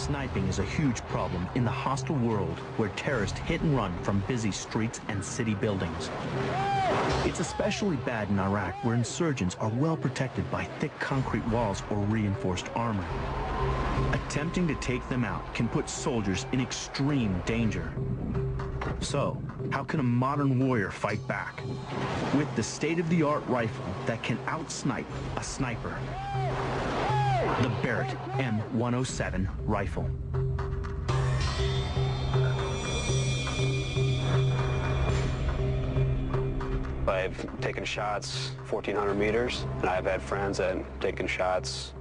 Sniping is a huge problem in the hostile world where terrorists hit and run from busy streets and city buildings. It's especially bad in Iraq, where insurgents are well protected by thick concrete walls or reinforced armor. Attempting to take them out can put soldiers in extreme danger. So, how can a modern warrior fight back? With the state-of-the-art rifle that can out-snipe a sniper. The Barrett M107 rifle. I've taken shots 1,400 meters, and I've had friends that have taken shots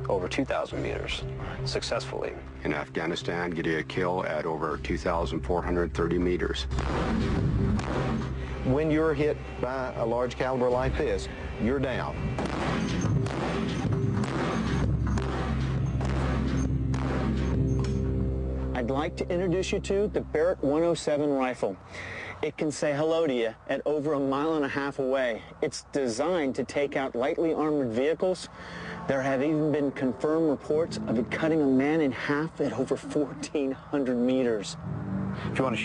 over 2,000 meters successfully. In Afghanistan, getting a kill at over 2,430 meters. When you're hit by a large caliber like this, you're down. I'd like to introduce you to the Barrett 107 rifle. It can say hello to you at over 1.5 miles away. It's designed to take out lightly armored vehicles. There have even been confirmed reports of it cutting a man in half at over 1,400 meters.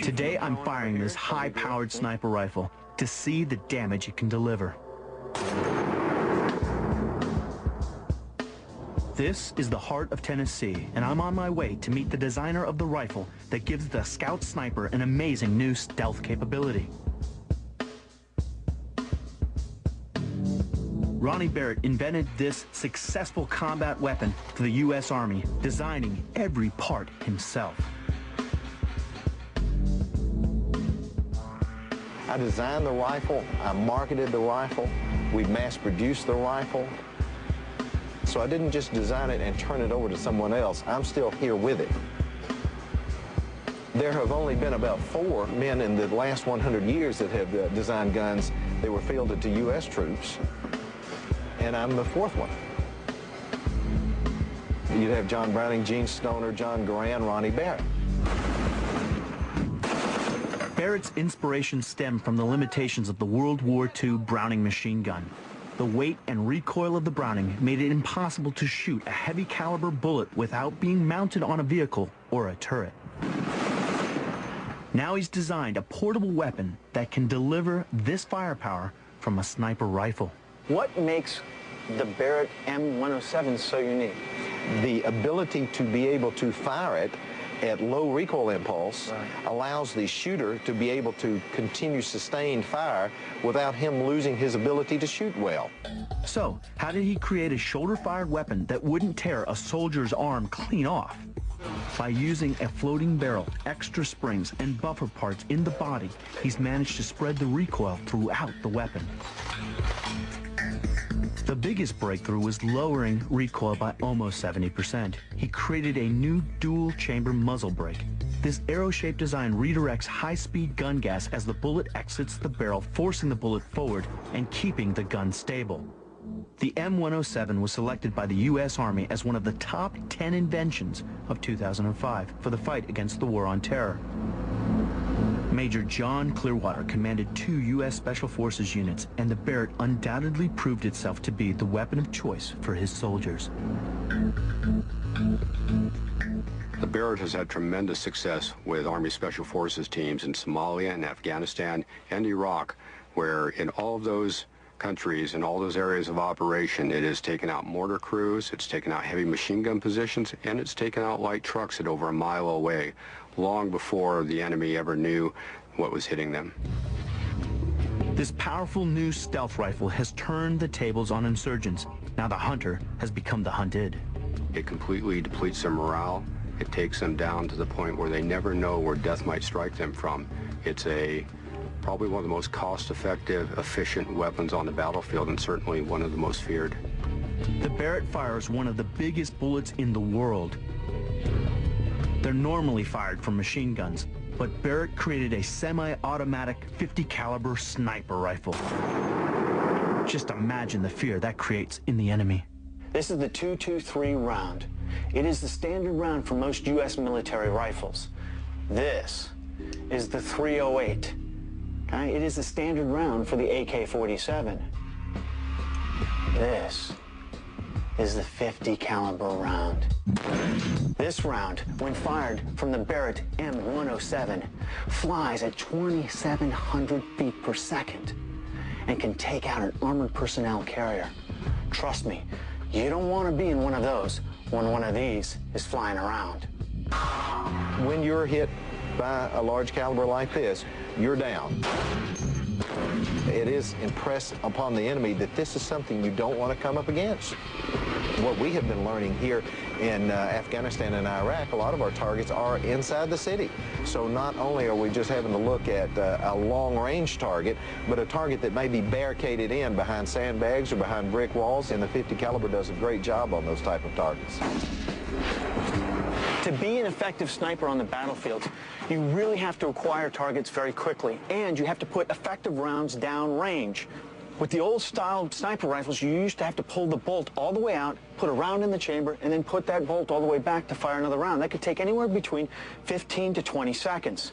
Today I'm firing this high-powered sniper rifle to see the damage it can deliver. This is the heart of Tennessee, and I'm on my way to meet the designer of the rifle that gives the Scout Sniper an amazing new stealth capability. Ronnie Barrett invented this successful combat weapon for the U.S. Army, designing every part himself. I designed the rifle, I marketed the rifle, we mass-produced the rifle. So I didn't just design it and turn it over to someone else. I'm still here with it. There have only been about 4 men in the last 100 years that have designed guns that were fielded to U.S. troops, and I'm the 4th one. You'd have John Browning, Gene Stoner, John Garand, Ronnie Barrett. Barrett's inspiration stemmed from the limitations of the World War II Browning machine gun. The weight and recoil of the Browning made it impossible to shoot a heavy caliber bullet without being mounted on a vehicle or a turret. Now he's designed a portable weapon that can deliver this firepower from a sniper rifle. What makes the Barrett M107 so unique? The ability to be able to fire it at low recoil impulse allows the shooter to be able to continue sustained fire without him losing his ability to shoot well. So, how did he create a shoulder-fired weapon that wouldn't tear a soldier's arm clean off? By using a floating barrel, extra springs, and buffer parts in the body, he's managed to spread the recoil throughout the weapon. The biggest breakthrough was lowering recoil by almost 70%. He created a new dual-chamber muzzle brake. This arrow-shaped design redirects high-speed gun gas as the bullet exits the barrel, forcing the bullet forward and keeping the gun stable. The M107 was selected by the U.S. Army as one of the top 10 inventions of 2005 for the fight against the war on terror. Major John Clearwater commanded 2 U.S. Special Forces units, and the Barrett undoubtedly proved itself to be the weapon of choice for his soldiers. The Barrett has had tremendous success with Army Special Forces teams in Somalia and Afghanistan and Iraq, where in all of those countries and all those areas of operation, it has taken out mortar crews, it's taken out heavy machine gun positions, and it's taken out light trucks at over 1 mile away, long before the enemy ever knew what was hitting them. This powerful new stealth rifle has turned the tables on insurgents. Now the hunter has become the hunted. It completely depletes their morale. It takes them down to the point where they never know where death might strike them from. It's probably one of the most cost-effective, efficient weapons on the battlefield, and certainly one of the most feared. The Barrett fires one of the biggest bullets in the world. They're normally fired from machine guns, but Barrett created a semi-automatic 50 caliber sniper rifle. Just imagine the fear that creates in the enemy. This is the .223 round. It is the standard round for most U.S. military rifles. This is the .308. Okay? It is the standard round for the AK-47. This is the 50 caliber round. This This round, when fired from the Barrett M107, flies at 2,700 feet per second and can take out an armored personnel carrier. Trust me, you don't want to be in one of those when one of these is flying around. When you're hit by a large caliber like this, you're down. It is impressed upon the enemy that this is something you don't want to come up against. What we have been learning here in Afghanistan and Iraq, a lot of our targets are inside the city. So not only are we just having to look at a long-range target, but a target that may be barricaded in behind sandbags or behind brick walls, and the .50 caliber does a great job on those type of targets. To be an effective sniper on the battlefield, you really have to acquire targets very quickly, and you have to put effective rounds down range. With the old style sniper rifles, you used to have to pull the bolt all the way out, put a round in the chamber, and then put that bolt all the way back to fire another round. That could take anywhere between 15 to 20 seconds.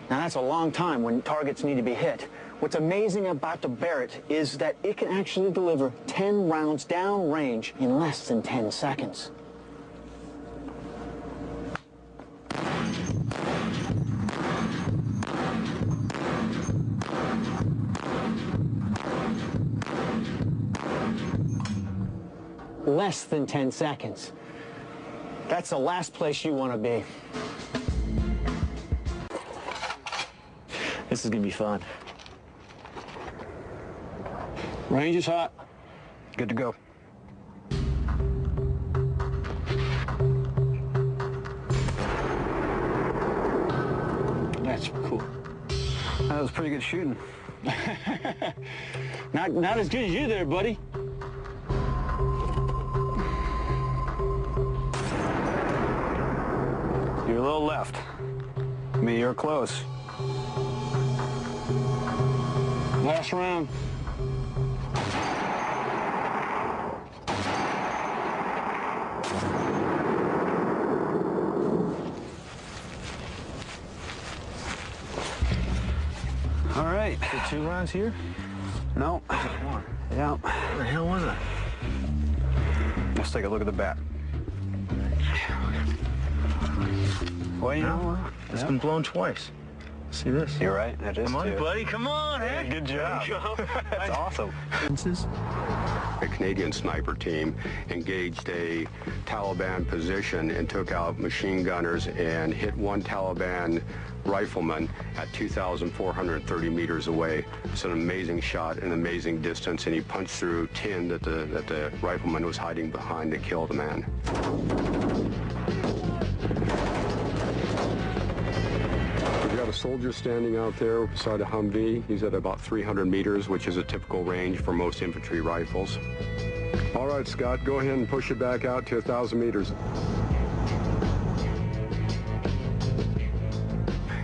Now that's a long time when targets need to be hit. What's amazing about the Barrett is that it can actually deliver 10 rounds down range in less than 10 seconds. Less than 10 seconds. That's the last place you want to be. This is going to be fun. Range is hot. Good to go. That's cool. That was pretty good shooting. Not as good as you there, buddy. You're a little left. I mean, you're close. Last round. All right. The 2 rounds here? No. Yeah. What the hell was that? Let's take a look at the bat. Well, you know, It's been blown twice. See this? you're right. That is Come on, too. buddy. Come on, Yeah, hey. good job. That's awesome. A Canadian sniper team engaged a Taliban position and took out machine gunners and hit one Taliban rifleman at 2,430 meters away. It's an amazing shot, an amazing distance, and he punched through tin that the rifleman was hiding behind to kill the man. We've got a soldier standing out there beside a Humvee. He's at about 300 meters, which is a typical range for most infantry rifles. All right, Scott, go ahead and push it back out to 1,000 meters.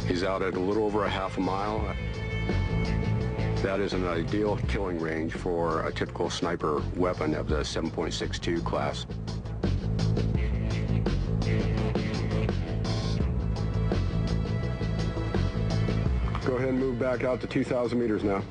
He's out at a little over a half a mile. That is an ideal killing range for a typical sniper weapon of the 7.62 class. Go ahead and move back out to 2,000 meters now.